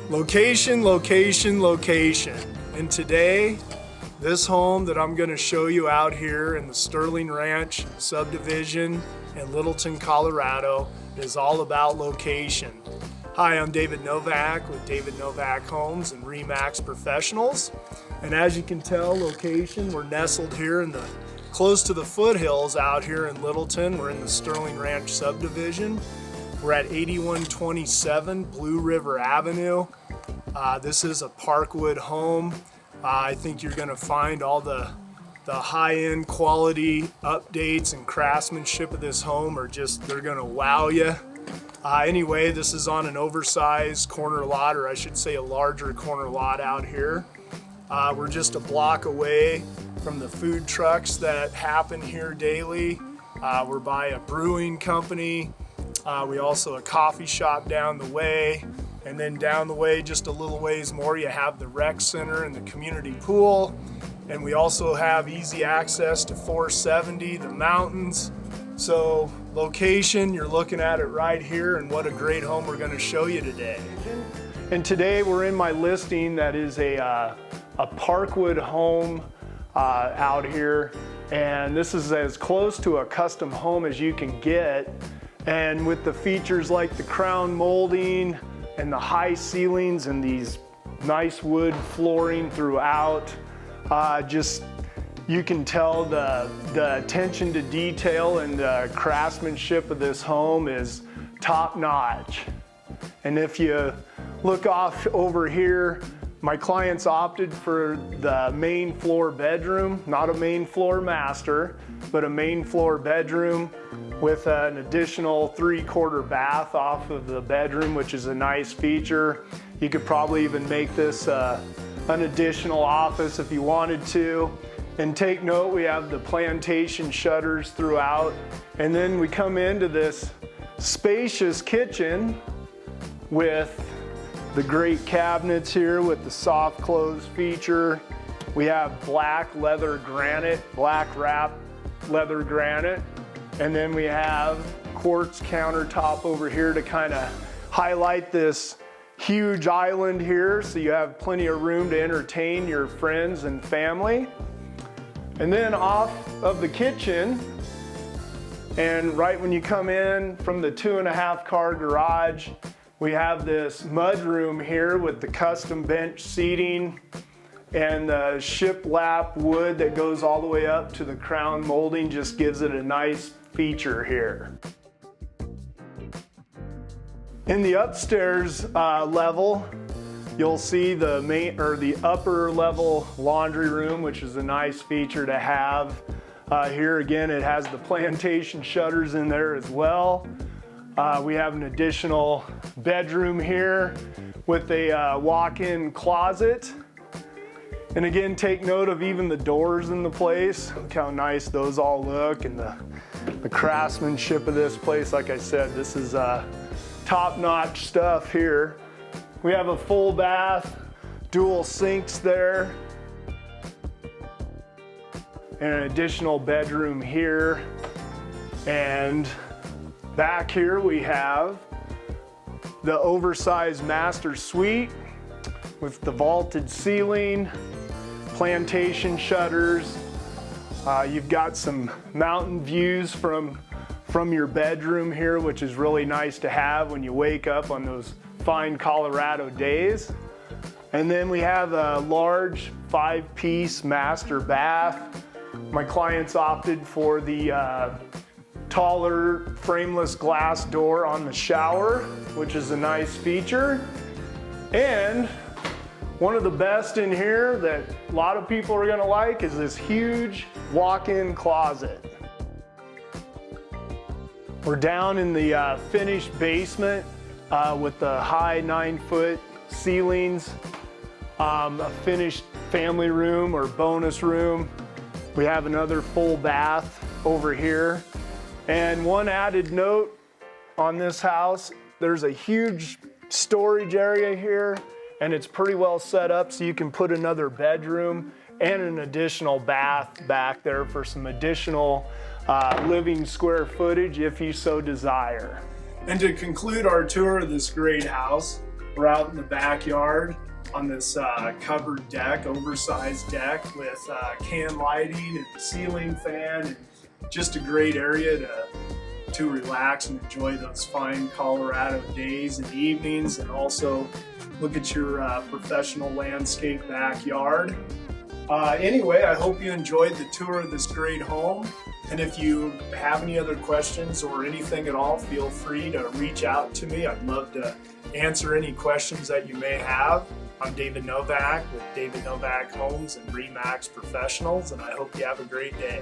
Location, location, location. And today, this home that I'm going to show you out here in the Sterling Ranch subdivision in Littleton, Colorado is all about location. Hi, I'm David Novak with David Novak Homes and RE/MAX Professionals. And as you can tell, location, we're nestled here in close to the foothills out here in Littleton. We're in the Sterling Ranch subdivision. We're at 8127 Blue River Avenue. This is a Parkwood home. I think you're going to find all the high-end quality updates and craftsmanship of this home are they're going to wow you. Anyway, this is on an oversized corner lot, or I should say a larger corner lot out here. We're just a block away from the food trucks that happen here daily. We're by a brewing company. We also a coffee shop down the way, and then down the way just a little ways more you have the rec center and the community pool, and we also have easy access to 470, the mountains. So location, you're looking at it right here, and what a great home we're going to show you today. And today we're in my listing that is a Parkwood home out here, and this is as close to a custom home as you can get. And with the features like the crown molding and the high ceilings and these nice wood flooring throughout, you can tell the attention to detail and the craftsmanship of this home is top notch. And if you look off over here, my clients opted for the main floor bedroom, not a main floor master, but a main floor bedroom with an additional 3/4 bath off of the bedroom, which is a nice feature. You could probably even make this an additional office if you wanted to. And take note, we have the plantation shutters throughout. And then we come into this spacious kitchen with the great cabinets here with the soft close feature. We have black leather granite, black wrap leather granite. And then we have quartz countertop over here to kind of highlight this huge island here, so you have plenty of room to entertain your friends and family. And then off of the kitchen, and right when you come in from the 2.5 car garage, we have this mudroom here with the custom bench seating and the shiplap wood that goes all the way up to the crown molding, just gives it a nice feature here. In the upstairs level, you'll see the upper level laundry room, which is a nice feature to have. Here again, it has the plantation shutters in there as well. We have an additional bedroom here with a walk-in closet. And again, take note of even the doors in the place. Look how nice those all look, and the craftsmanship of this place. Like I said, this is top-notch stuff here. We have a full bath, dual sinks there, and an additional bedroom here. And back here we have the oversized master suite with the vaulted ceiling, plantation shutters. You've got some mountain views from your bedroom here, which is really nice to have when you wake up on those fine Colorado days. And then we have a large 5-piece master bath. My clients opted for the taller frameless glass door on the shower, which is a nice feature. And one of the best in here that a lot of people are going to like is this huge walk-in closet. We're down in the finished basement with the high 9-foot ceilings, a finished family room or bonus room. We have another full bath over here. And one added note on this house, there's a huge storage area here, and it's pretty well set up so you can put another bedroom and an additional bath back there for some additional living square footage if you so desire. And to conclude our tour of this great house, We're out in the backyard on this covered deck, oversized deck with can lighting and ceiling fan, and just a great area to relax and enjoy those fine Colorado days and evenings, and also look at your professional landscape backyard. Anyway, I hope you enjoyed the tour of this great home. And if you have any other questions or anything at all, feel free to reach out to me. I'd love to answer any questions that you may have. I'm David Novak with David Novak Homes and RE/MAX Professionals, and I hope you have a great day.